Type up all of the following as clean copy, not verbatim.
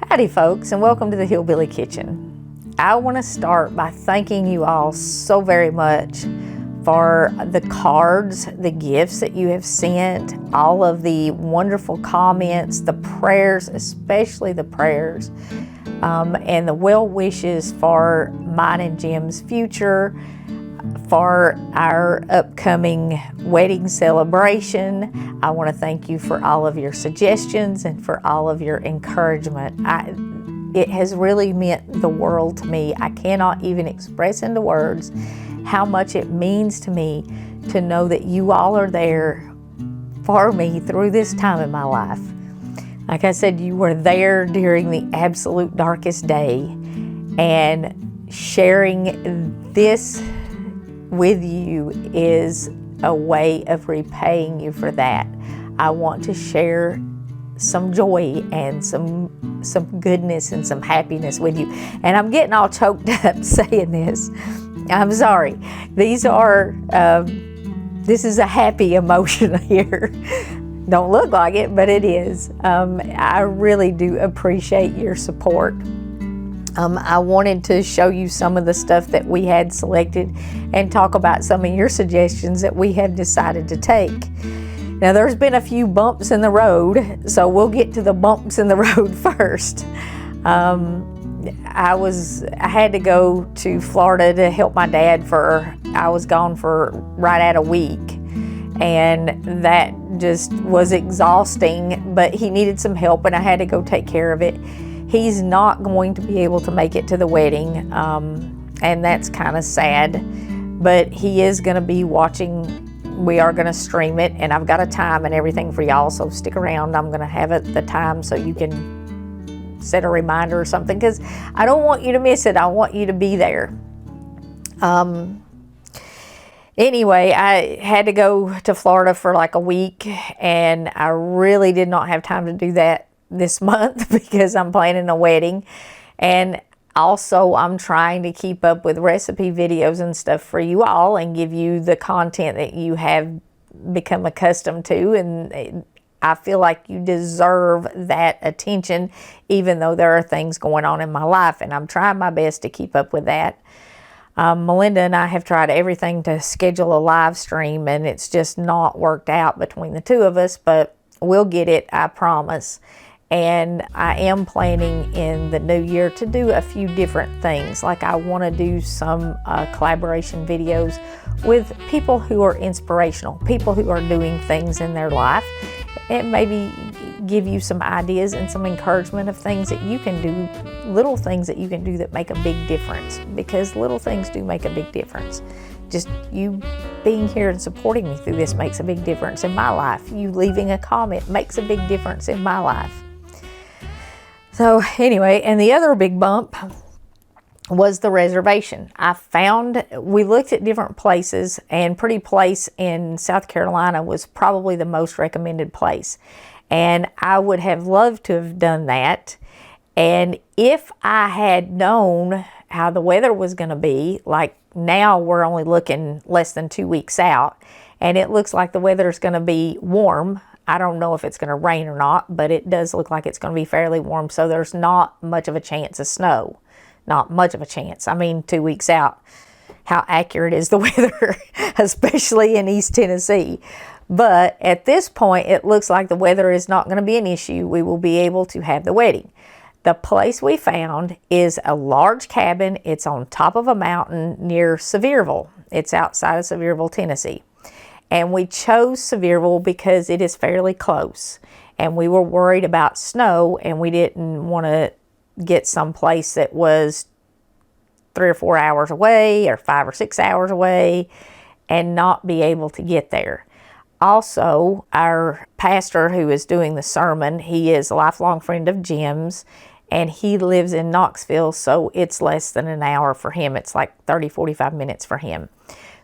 Howdy folks, and welcome to the Hillbilly Kitchen. I want to start by thanking you all so very much for the cards, the gifts that you have sent, all of the wonderful comments, the prayers, especially the prayers, and the well wishes for mine and Jim's future, for our upcoming wedding celebration. I want to thank you for all of your suggestions and for all of your encouragement. It has really meant the world to me. I cannot even express into words how much it means to me to know that you all are there for me through this time in my life. Like I said, you were there during the absolute darkest day, and sharing this with you is a way of repaying you for that. I want to share some joy and some goodness and some happiness with you. And I'm getting all choked up saying this. I'm sorry. This is a happy emotion here. Don't look like it, but it is. I really do appreciate your support. I wanted to show you some of the stuff that we had selected and talk about some of your suggestions that we have decided to take. Now, there's been a few bumps in the road, so we'll get to the bumps in the road first. I had to go to Florida to help my dad I was gone for right at a week, and that just was exhausting, but he needed some help and I had to go take care of it. He's not going to be able to make it to the wedding, and that's kind of sad, but he is going to be watching. We are going to stream it, and I've got a time and everything for y'all, so stick around. I'm going to have the time so you can set a reminder or something, because I don't want you to miss it. I want you to be there. Anyway, I had to go to Florida for like a week, and I really did not have time to do that this month because I'm planning a wedding, and also I'm trying to keep up with recipe videos and stuff for you all and give you the content that you have become accustomed to, and I feel like you deserve that attention, even though there are things going on in my life, and I'm trying my best to keep up with that. Melinda and I have tried everything to schedule a live stream, and it's just not worked out between the two of us, but we'll get it, I promise. And I am planning in the new year to do a few different things. Like I want to do some collaboration videos with people who are inspirational, people who are doing things in their life, and maybe give you some ideas and some encouragement of things that you can do, little things that you can do that make a big difference, because little things do make a big difference. Just you being here and supporting me through this makes a big difference in my life. You leaving a comment makes a big difference in my life. So anyway, and the other big bump was the reservation. We looked at different places, and Pretty Place in South Carolina was probably the most recommended place. And I would have loved to have done that. And if I had known how the weather was going to be, like now we're only looking less than 2 weeks out, and it looks like the weather is going to be warm. I don't know if it's going to rain or not, but it does look like it's going to be fairly warm, so there's not much of a chance of snow. Not much of a chance. I mean, 2 weeks out. How accurate is the weather, especially in East Tennessee? But at this point, it looks like the weather is not going to be an issue. We will be able to have the wedding. The place we found is a large cabin. It's on top of a mountain near Sevierville. It's outside of Sevierville, Tennessee. And we chose Sevierville because it is fairly close. And we were worried about snow, and we didn't want to get someplace that was 3 or 4 hours away or 5 or 6 hours away and not be able to get there. Also, our pastor who is doing the sermon, he is a lifelong friend of Jim's, and he lives in Knoxville, so it's less than an hour for him. It's like 30, 45 minutes for him.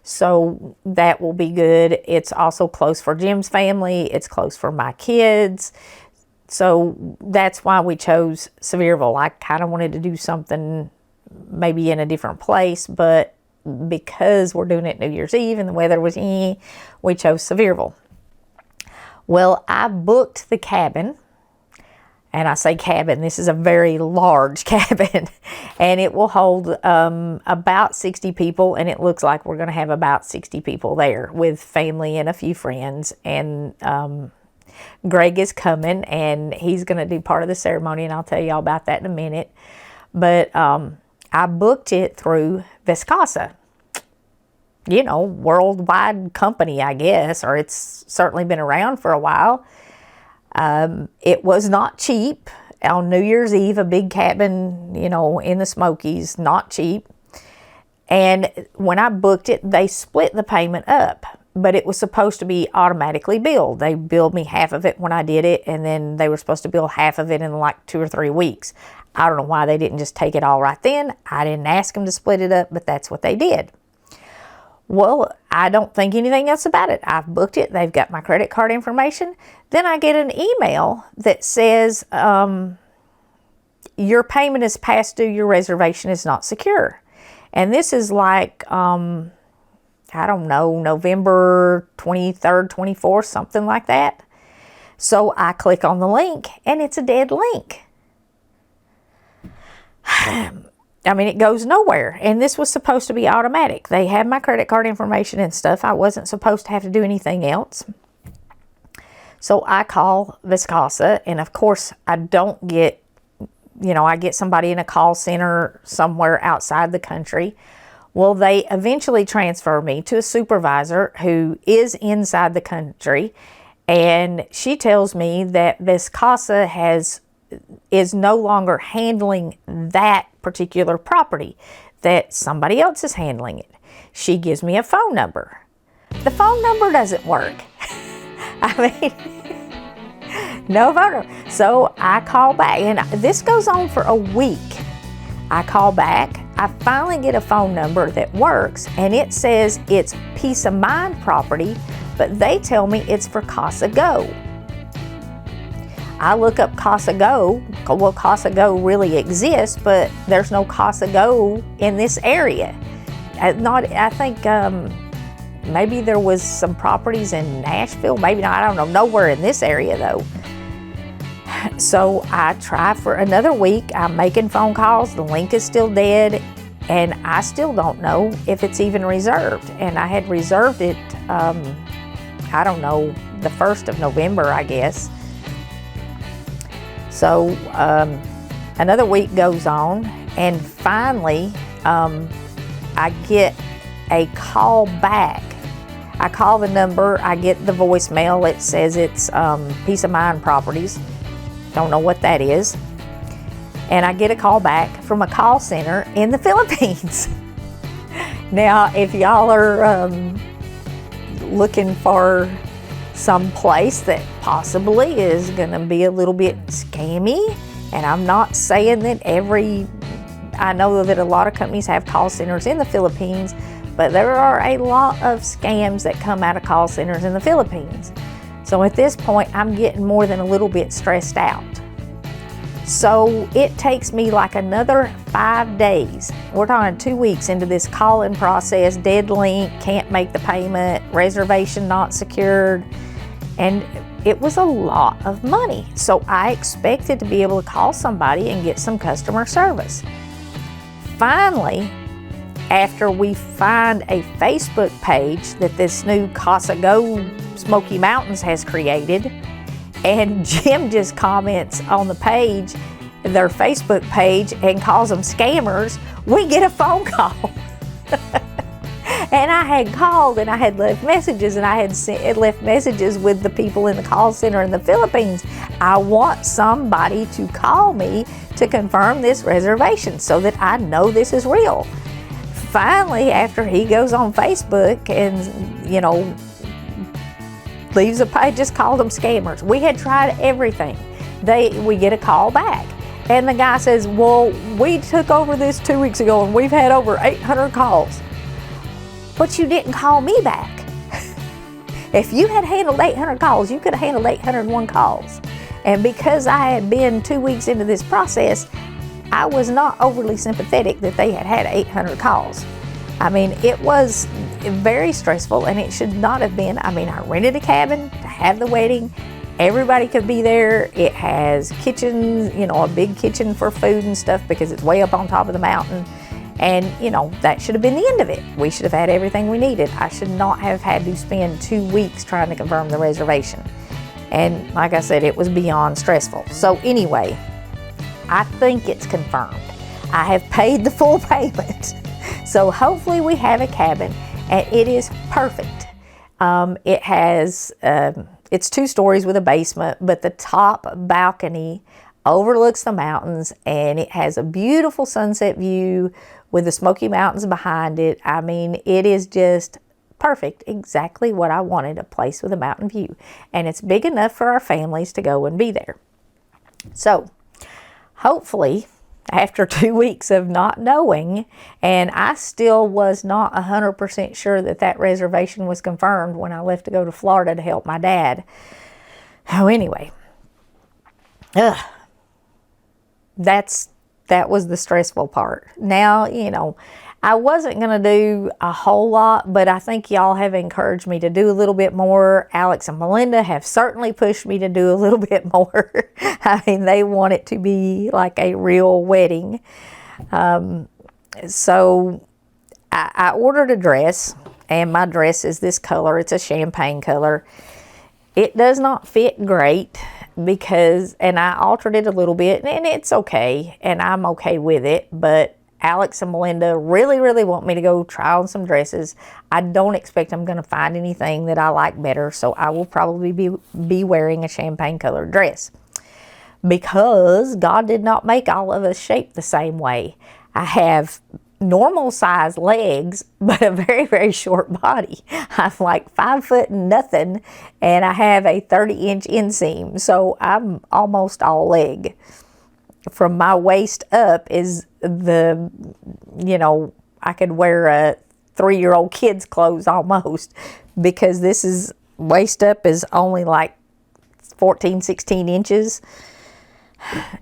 So that will be good. It's also close for Jim's family. It's close for my kids. So that's why we chose Sevierville. I kind of wanted to do something maybe in a different place, but because we're doing it New Year's Eve and the weather was we chose Sevierville. Well, I booked the cabin And I say cabin, this is a very large cabin, and it will hold about 60 people, and it looks like we're going to have about 60 people there with family and a few friends. And Greg is coming, and he's going to do part of the ceremony, and I'll tell you all about that in a minute. But I booked it through Viscasa, you know, worldwide company, I guess, or it's certainly been around for a while. It was not cheap. On New Year's Eve, a big cabin, you know, in the Smokies, not cheap. And when I booked it, they split the payment up, but it was supposed to be automatically billed. They billed me half of it when I did it, and then they were supposed to bill half of it in like 2 or 3 weeks. I don't know why they didn't just take it all right then. I didn't ask them to split it up, but that's what they did. Well, I don't think anything else about it. I've booked it. They've got my credit card information. Then I get an email that says, your payment is past due. Your reservation is not secure. And this is like, I don't know, November 23rd, 24th, something like that. So I click on the link, and it's a dead link. I mean, it goes nowhere, and this was supposed to be automatic. They had my credit card information and stuff. I wasn't supposed to have to do anything else. So I call Viscasa, and of course, I don't get, you know, I get somebody in a call center somewhere outside the country. Well, they eventually transfer me to a supervisor who is inside the country, and she tells me that Viscasa is no longer handling that particular property, that somebody else is handling it. She gives me a phone number. The phone number doesn't work. I mean, no phone number. So I call back, and this goes on for a week. I call back. I finally get a phone number that works, and it says it's Peace of Mind property, but they tell me it's for Casa Go. I look up Casa Go. Well, Casa Go really exists, but there's no Casa Go in this area. I think maybe there was some properties in Nashville. Maybe not. I don't know. Nowhere in this area, though. So I try for another week. I'm making phone calls. The link is still dead, and I still don't know if it's even reserved. And I had reserved it, I don't know, the 1st of November, I guess. So another week goes on, and finally I get a call back. I call the number, I get the voicemail. It says it's Peace of Mind Properties. Don't know what that is. And I get a call back from a call center in the Philippines. Now, if y'all are looking for some place that possibly is going to be a little bit scammy, and I'm not saying that I know that a lot of companies have call centers in the Philippines, but there are a lot of scams that come out of call centers in the Philippines. So at this point, I'm getting more than a little bit stressed out. So it takes me like another 5 days. We're talking 2 weeks into this call-in process, dead link, can't make the payment, reservation not secured, and it was a lot of money. So I expected to be able to call somebody and get some customer service. Finally, after we find a Facebook page that this new Casa Go Smoky Mountains has created, and Jim just comments on the page, their Facebook page, and calls them scammers, we get a phone call. And I had called, and I had left messages, and I had left messages with the people in the call center in the Philippines. I want somebody to call me to confirm this reservation so that I know this is real. Finally, after he goes on Facebook and, you know, leaves a page, just called them scammers. We had tried everything. We get a call back, and the guy says, well, we took over this 2 weeks ago, and we've had over 800 calls. But you didn't call me back. If you had handled 800 calls, you could have handled 801 calls. And because I had been 2 weeks into this process, I was not overly sympathetic that they had 800 calls. I mean, it was very stressful, and it should not have been. I mean, I rented a cabin to have the wedding, everybody could be there. It has kitchens, you know, a big kitchen for food and stuff because it's way up on top of the mountain. And, you know, that should have been the end of it. We should have had everything we needed. I should not have had to spend 2 weeks trying to confirm the reservation. And like I said, it was beyond stressful. So anyway, I think it's confirmed. I have paid the full payment. So hopefully we have a cabin, and it is perfect. It has, it's 2 stories with a basement, but the top balcony overlooks the mountains, and it has a beautiful sunset view with the Smoky Mountains behind it. I mean, it is just perfect, exactly what I wanted, a place with a mountain view. And it's big enough for our families to go and be there. So hopefully, after 2 weeks of not knowing, and I still was not 100% sure that that reservation was confirmed when I left to go to Florida to help my dad. Oh, anyway, that was the stressful part. Now, you know, I wasn't going to do a whole lot, but I think y'all have encouraged me to do a little bit more. Alex and Melinda have certainly pushed me to do a little bit more. I mean, they want it to be like a real wedding. So I ordered a dress, and my dress is this color. It's a champagne color. It does not fit great because, and I altered it a little bit, and it's okay, and I'm okay with it, but Alex and Melinda really, really want me to go try on some dresses. I don't expect I'm going to find anything that I like better, so I will probably be wearing a champagne colored dress because God did not make all of us shaped the same way. I have normal size legs, but a very, very short body. I'm like 5 foot nothing, and I have a 30-inch inseam, so I'm almost all leg. From my waist up is the, you know, I could wear a 3-year-old kid's clothes almost, because this is, waist up is only like 14, 16 inches.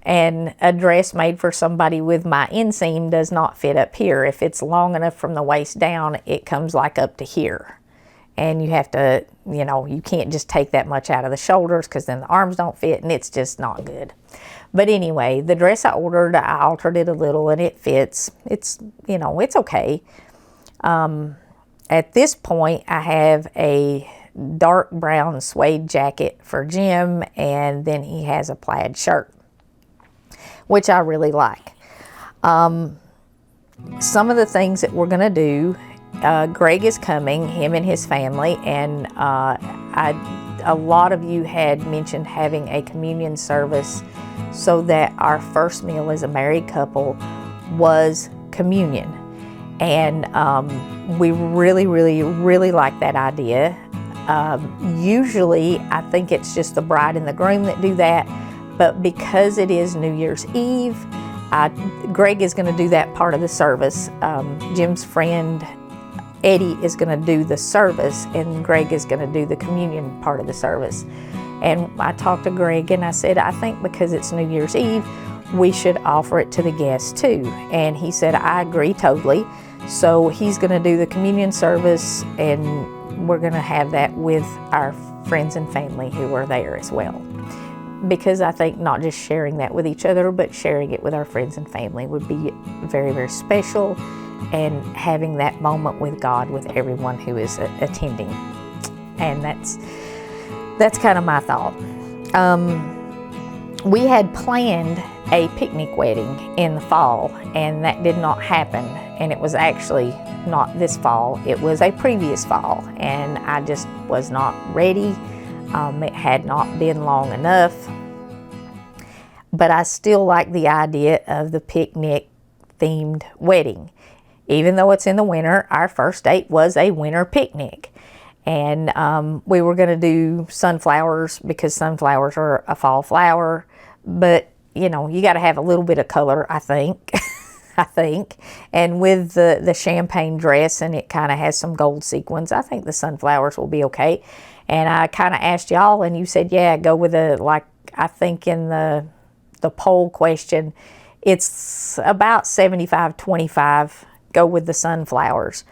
And a dress made for somebody with my inseam does not fit up here. If it's long enough from the waist down, it comes like up to here. And you have to, you know, you can't just take that much out of the shoulders because then the arms don't fit, and it's just not good. But anyway, the dress I ordered, I altered it a little, and it fits. It's, you know, it's okay. At this point, I have a dark brown suede jacket for Jim, and then he has a plaid shirt, which I really like. Some of the things that we're going to do, Greg is coming, him and his family, and a lot of you had mentioned having a communion service so that our first meal as a married couple was communion. And we really, really, really like that idea. Usually, I think it's just the bride and the groom that do that, but because it is New Year's Eve, Greg is going to do that part of the service. Jim's friend Eddie is going to do the service, and Greg is going to do the communion part of the service. And I talked to Greg, and I said, I think because it's New Year's Eve, we should offer it to the guests too. And he said, I agree totally. So he's going to do the communion service, and we're going to have that with our friends and family who are there as well. Because I think not just sharing that with each other, but sharing it with our friends and family would be very, very special, and having that moment with God with everyone who is attending. And that's kind of my thought. We had planned a picnic wedding in the fall, and that did not happen. And it was actually not this fall, it was a previous fall, and I just was not ready. It had not been long enough. But I still like the idea of the picnic themed wedding. Even though it's in the winter, our first date was a winter picnic. And we were going to do sunflowers because sunflowers are a fall flower. But, you know, you got to have a little bit of color, I think. I think. And with the champagne dress, and it kind of has some gold sequins, I think the sunflowers will be okay. And I kind of asked y'all, and you said, yeah, go with I think in the poll question, it's about 75-25, go with the sunflowers.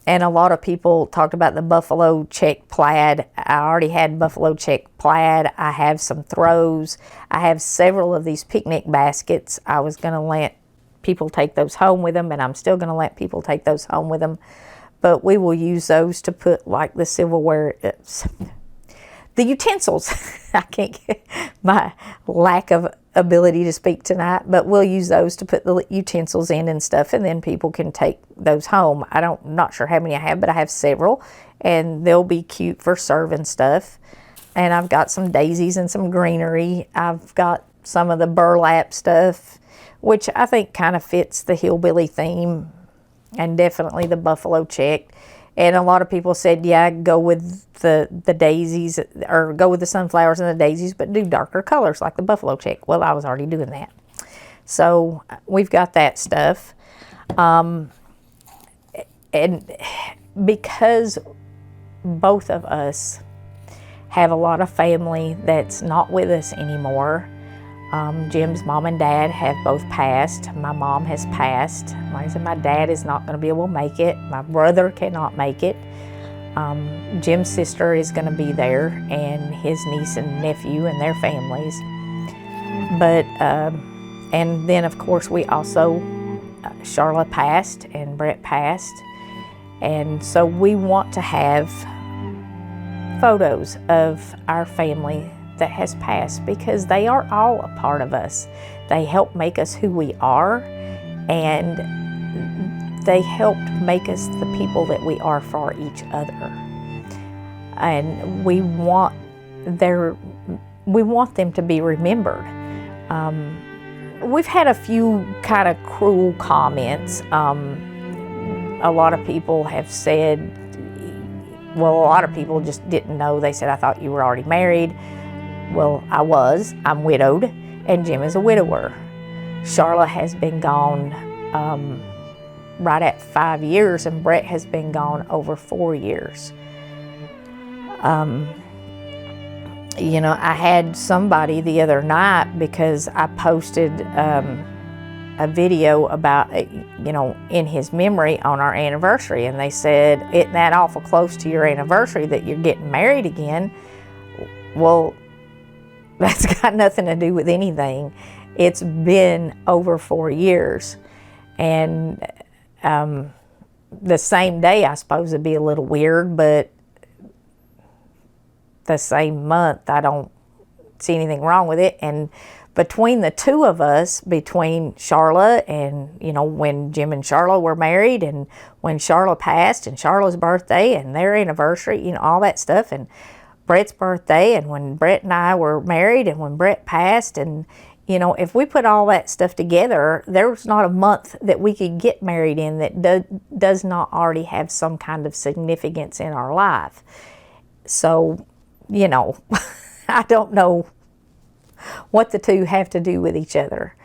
And a lot of people talked about the buffalo check plaid. I already had buffalo check plaid. I have some throws. I have several of these picnic baskets. I was going to let people take those home with them, and I'm still going to let people take those home with them. But we will use those to put like the silverware, the utensils. I can't get my lack of ability to speak tonight, but we'll use those to put the utensils in and stuff, and then people can take those home. Not sure how many I have, but I have several, and they'll be cute for serving stuff. And I've got some daisies and some greenery. I've got some of the burlap stuff, which I think kind of fits the hillbilly theme, and definitely the buffalo check. And a lot of people said, yeah, go with the daisies, or go with the sunflowers and the daisies, but do darker colors like the buffalo check. Well, I was already doing that. So we've got that stuff. And because both of us have a lot of family that's not with us anymore, Jim's mom and dad have both passed. My mom has passed. Like I said, my dad is not going to be able to make it. My brother cannot make it. Jim's sister is going to be there, and his niece and nephew and their families. But, and then of course we also, Charlotte passed and Brett passed. And so we want to have photos of our family that has passed, because they are all a part of us. They help make us who we are, and they helped make us the people that we are for each other. And we want them to be remembered. We've had a few kind of cruel comments. A lot of people have said, well, a lot of people just didn't know. They said, I thought you were already married. Well, I was. I'm widowed, and Jim is a widower. Charlotte has been gone right at 5 years, and Brett has been gone over 4 years. You know, I had somebody the other night, because I posted a video about, you know, in his memory on our anniversary, and they said, isn't that awful close to your anniversary that you're getting married again? Well, that's got nothing to do with anything. It's been over 4 years. And the same day, I suppose, would be a little weird, but the same month, I don't see anything wrong with it. And between the two of us, between Charlotte and, you know, when Jim and Charlotte were married, and when Charlotte passed, and Charlotte's birthday and their anniversary, you know, all that stuff, and Brett's birthday, and when Brett and I were married, and when Brett passed, and, you know, if we put all that stuff together, there's not a month that we could get married in that does not already have some kind of significance in our life. So, you know, I don't know what the two have to do with each other.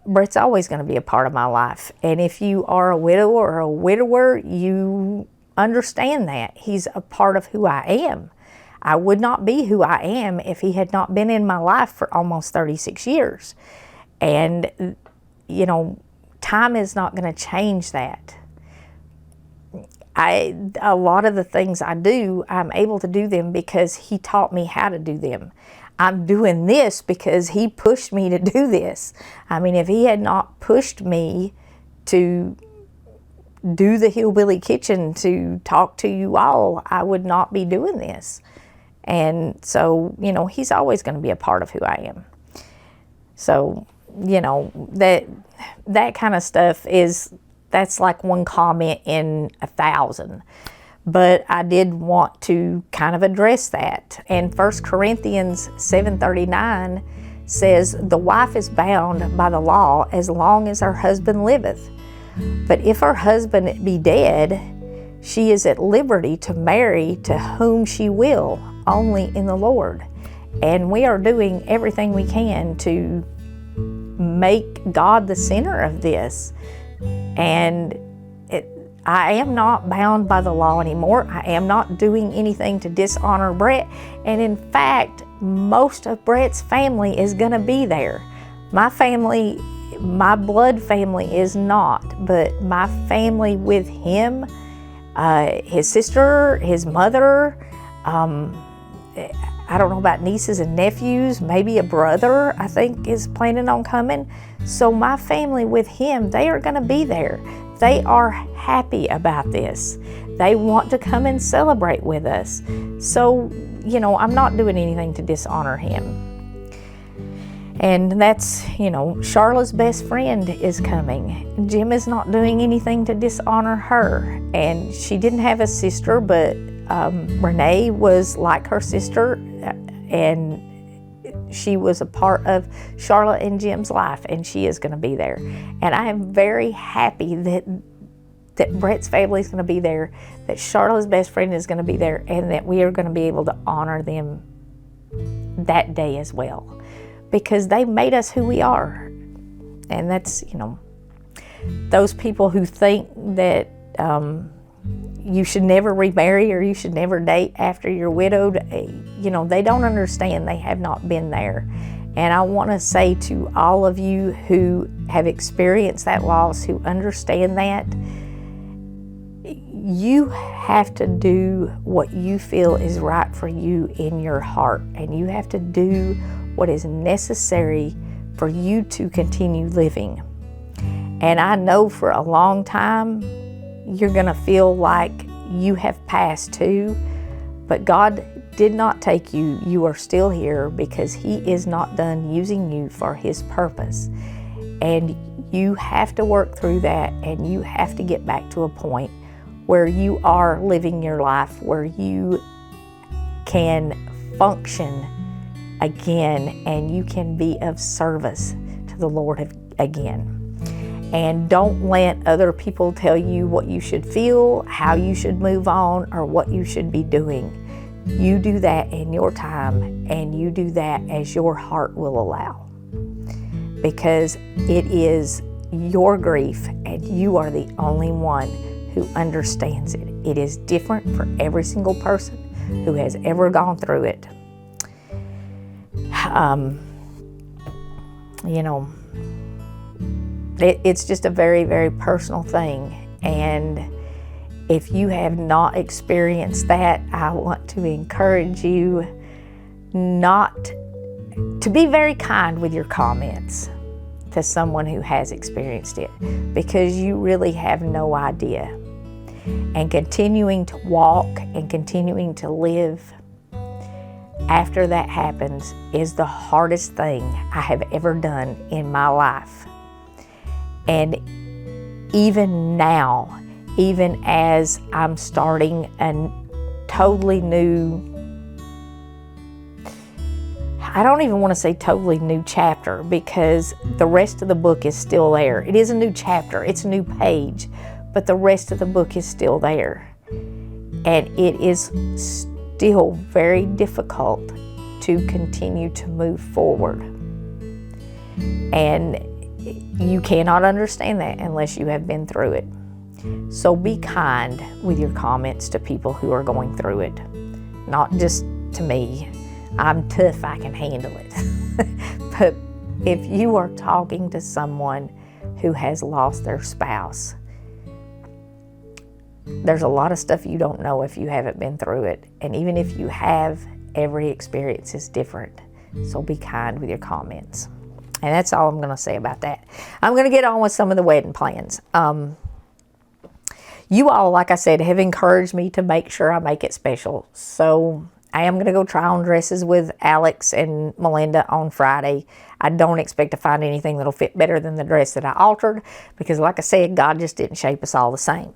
Brett's always going to be a part of my life. And if you are a widow or a widower, you understand that. He's a part of who I am. I would not be who I am if he had not been in my life for almost 36 years. And, you know, time is not going to change that. A lot of the things I do, I'm able to do them because he taught me how to do them. I'm doing this because he pushed me to do this. I mean, if he had not pushed me to do the Hillbilly Kitchen, to talk to you all, I would not be doing this. And so, you know, he's always going to be a part of who I am. So, you know, that kind of stuff that's like one comment in 1,000. But I did want to kind of address that. And 1 Corinthians 7:39 says, the wife is bound by the law as long as her husband liveth. But if her husband be dead, she is at liberty to marry to whom she will, only in the Lord. And we are doing everything we can to make God the center of this. And I am not bound by the law anymore. I am not doing anything to dishonor Brett. And in fact, most of Brett's family is going to be there. My family, my blood family is not, but my family with him his sister, his mother, I don't know about nieces and nephews, maybe a brother I think is planning on coming. So my family with him, they are going to be there. They are happy about this. They want to come and celebrate with us. So, you know, I'm not doing anything to dishonor him. And that's, you know, Charlotte's best friend is coming. Jim is not doing anything to dishonor her. And she didn't have a sister, but Renee was like her sister, and she was a part of Charlotte and Jim's life, and she is going to be there. And I am very happy that Brett's family is going to be there, that Charlotte's best friend is going to be there, and that we are going to be able to honor them that day as well, because they made us who we are. And that's, you know, those people who think that you should never remarry or you should never date after you're widowed, you know, they don't understand. They have not been there. And I want to say to all of you who have experienced that loss, who understand that, you have to do what you feel is right for you in your heart, and you have to do what is necessary for you to continue living. And I know for a long time you're going to feel like you have passed too, but God did not take you. You are still here because He is not done using you for His purpose. And you have to work through that, and you have to get back to a point where you are living your life, where you can function again and you can be of service to the Lord again. And don't let other people tell you what you should feel, how you should move on, or what you should be doing. You do that in your time, and you do that as your heart will allow. Because it is your grief, and you are the only one who understands it. It is different for every single person who has ever gone through it. You know, it's just a very, very personal thing. And if you have not experienced that, I want to encourage you not to be very kind with your comments to someone who has experienced it, because you really have no idea. And continuing to walk and continuing to live after that happens is the hardest thing I have ever done in my life. And even now, even as I'm starting a totally new, I don't even want to say totally new chapter, because the rest of the book is still there. It is a new chapter, it's a new page, but the rest of the book is still there. And it is still very difficult to continue to move forward. And you cannot understand that unless you have been through it. So be kind with your comments to people who are going through it, not just to me. I'm tough, I can handle it. But if you are talking to someone who has lost their spouse, there's a lot of stuff you don't know if you haven't been through it. And even if you have, every experience is different. So be kind with your comments. And that's all I'm going to say about that. I'm going to get on with some of the wedding plans. You all, like I said, have encouraged me to make sure I make it special. So I am going to go try on dresses with Alex and Melinda on Friday. I don't expect to find anything that'll fit better than the dress that I altered, because like I said, God just didn't shape us all the same.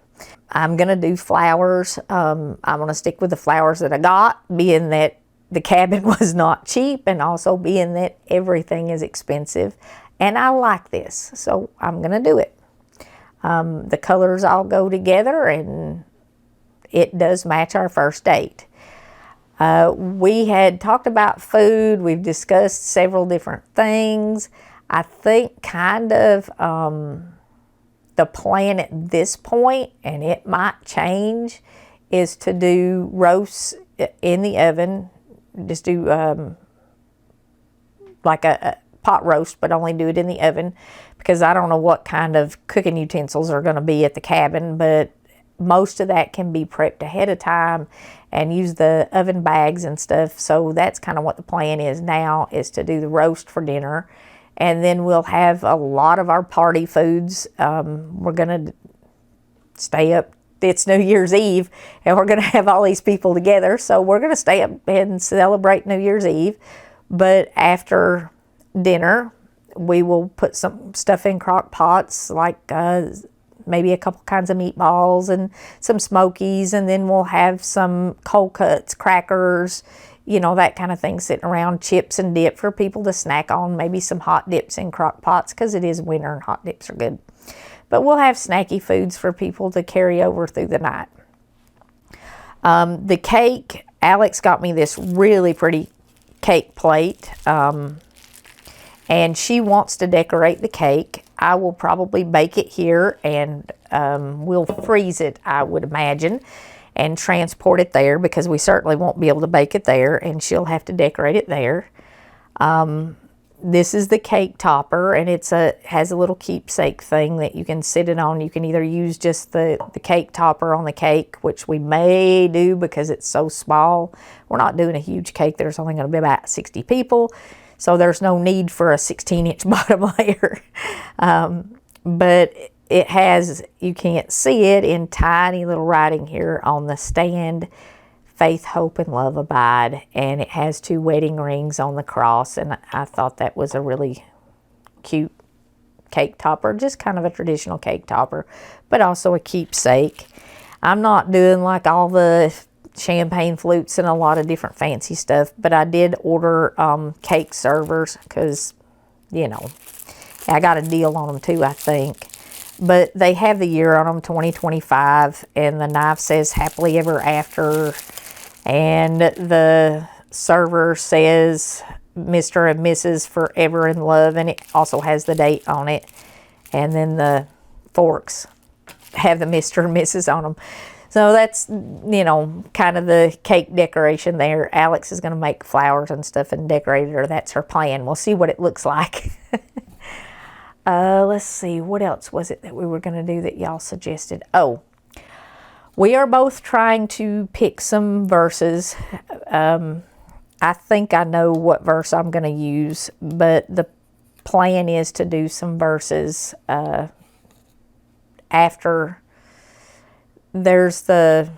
I'm going to do flowers. I'm going to stick with the flowers that I got, being that the cabin was not cheap, and also being that everything is expensive. And I like this, so I'm going to do it. The colors all go together, and it does match our first date. We had talked about food. We've discussed several different things. I think kind of the plan at this point, and it might change, is to do roasts in the oven. Just do like a pot roast, but only do it in the oven, because I don't know what kind of cooking utensils are going to be at the cabin, but most of that can be prepped ahead of time and use the oven bags and stuff. So that's kind of what the plan is now, is to do the roast for dinner. And then we'll have a lot of our party foods. We're going to stay up. It's New Year's Eve, and we're going to have all these people together. So we're going to stay up and celebrate New Year's Eve. But after dinner, we will put some stuff in crock pots, like maybe a couple kinds of meatballs and some smokies, and then we'll have some cold cuts, crackers, you know, that kind of thing sitting around, chips and dip for people to snack on, maybe some hot dips in crock pots because it is winter and hot dips are good. But we'll have snacky foods for people to carry over through the night. The cake, Alex got me this really pretty cake plate, and she wants to decorate the cake. I will probably bake it here, and we'll freeze it, I would imagine, and transport it there, because we certainly won't be able to bake it there, and she'll have to decorate it there. This is the cake topper, and has a little keepsake thing that you can sit it on. You can either use just the cake topper on the cake, which we may do because it's so small. We're not doing a huge cake. There's only going to be about 60 people, so there's no need for a 16-inch bottom layer. But it has, you can't see it, in tiny little writing here on the stand, faith, hope, and love abide, and it has 2 wedding rings on the cross, and I thought that was a really cute cake topper, just kind of a traditional cake topper, but also a keepsake. I'm not doing like all the champagne flutes and a lot of different fancy stuff, but I did order cake servers because, you know, I got a deal on them too, I think. But they have the year on them, 2025, and the knife says happily ever after. And the server says Mr. and Mrs. Forever in Love, and it also has the date on it. And then the forks have the Mr. and Mrs. on them. So that's, you know, kind of the cake decoration there. Alex is going to make flowers and stuff and decorate it, or that's her plan. We'll see what it looks like. Let's see, what else was it that we were going to do that y'all suggested? Oh, we are both trying to pick some verses. I think I know what verse I'm going to use, but the plan is to do some verses after there's the,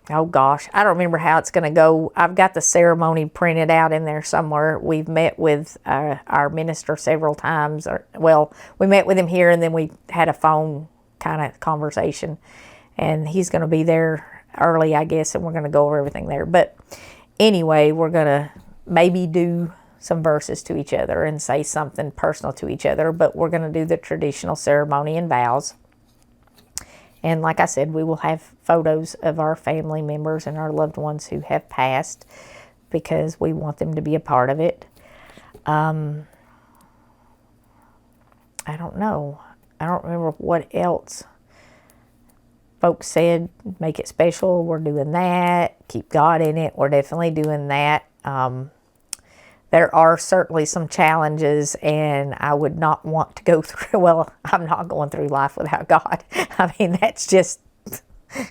oh gosh, I don't remember how it's going to go. I've got the ceremony printed out in there somewhere. We've met with our minister several times. Well, we met with him here, and then we had a phone kind of conversation, and he's going to be there early, I guess, and we're going to go over everything there. But anyway, we're going to maybe do some verses to each other and say something personal to each other, but we're going to do the traditional ceremony and vows. And like I said, we will have photos of our family members and our loved ones who have passed, because we want them to be a part of it. I don't know. I don't remember what else. Folks said, make it special. We're doing that. Keep God in it. We're definitely doing that. There are certainly some challenges, and I would not want to go through, well, I'm not going through life without God. I mean, that's just, I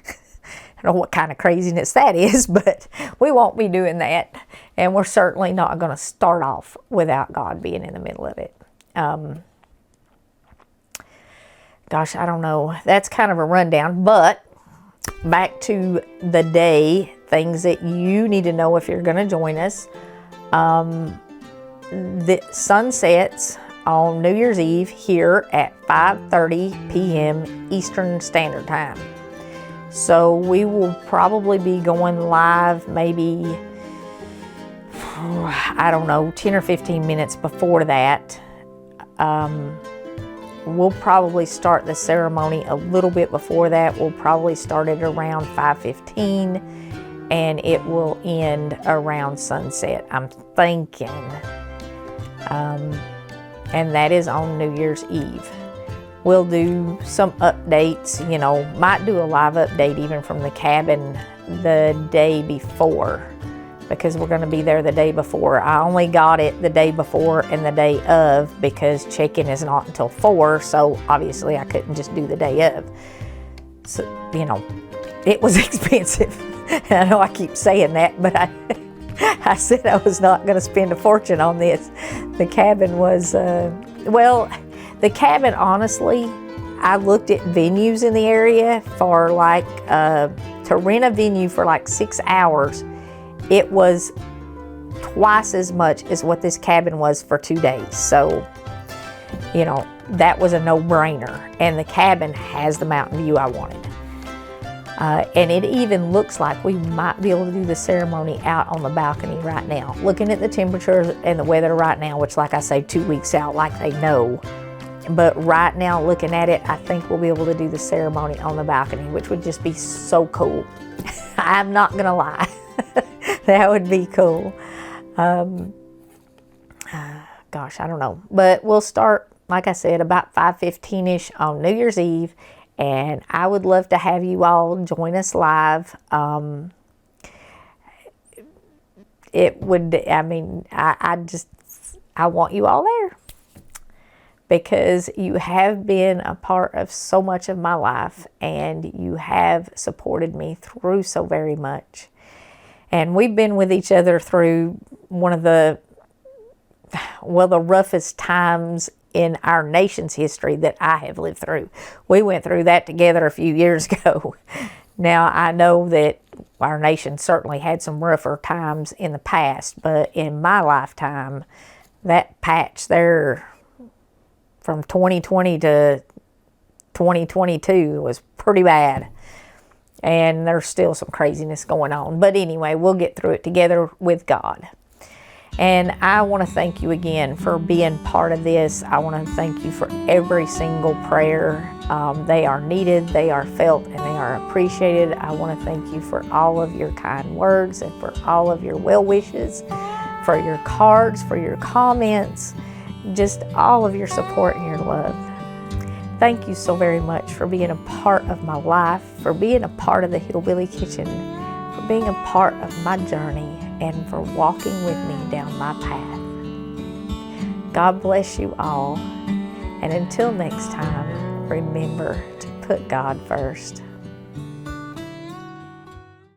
don't know what kind of craziness that is, but we won't be doing that. And we're certainly not going to start off without God being in the middle of it. Gosh, I don't know. That's kind of a rundown, but back to the day, things that you need to know if you're going to join us. The sun sets on New Year's Eve here at 5:30 p.m. Eastern Standard Time. So we will probably be going live maybe, I don't know, 10 or 15 minutes before that. We'll probably start the ceremony a little bit before that. We'll probably start it around 5:15, and it will end around sunset, I'm thinking. And that is on New Year's Eve. We'll do some updates, you know, might do a live update even from the cabin the day before, because we're going to be there the day before. I only got it the day before and the day of, because check-in is not until 4, so obviously I couldn't just do the day of. So, you know, it was expensive. I know I keep saying that, but I said I was not going to spend a fortune on this. The cabin was, well, the cabin, honestly, I looked at venues in the area for like, to rent a venue for like 6 hours. It was twice as much as what this cabin was for 2 days. So, you know, that was a no-brainer. And the cabin has the mountain view I wanted. And it even looks like we might be able to do the ceremony out on the balcony right now. Looking at the temperatures and the weather right now, which like I say, 2 weeks out, like they know. But right now, looking at it, I think we'll be able to do the ceremony on the balcony, which would just be so cool. I'm not gonna lie. That would be cool. Gosh, I don't know. But we'll start, like I said, about 5:15-ish on New Year's Eve. And I would love to have you all join us live. It would, I mean, I want you all there because you have been a part of so much of my life and you have supported me through so very much. And we've been with each other through one of the roughest times in our nation's history that I have lived through. We went through that together a few years ago. Now, I know that our nation certainly had some rougher times in the past, but in my lifetime, that patch there from 2020 to 2022 was pretty bad. And there's still some craziness going on. But anyway, we'll get through it together with God. And I want to thank you again for being part of this. I want to thank you for every single prayer. They are needed, they are felt, and they are appreciated. I want to thank you for all of your kind words and for all of your well wishes, for your cards, for your comments, just all of your support and your love. Thank you so very much for being a part of my life, for being a part of the Hillbilly Kitchen, for being a part of my journey, and for walking with me down my path. God bless you all. And until next time, remember to put God first.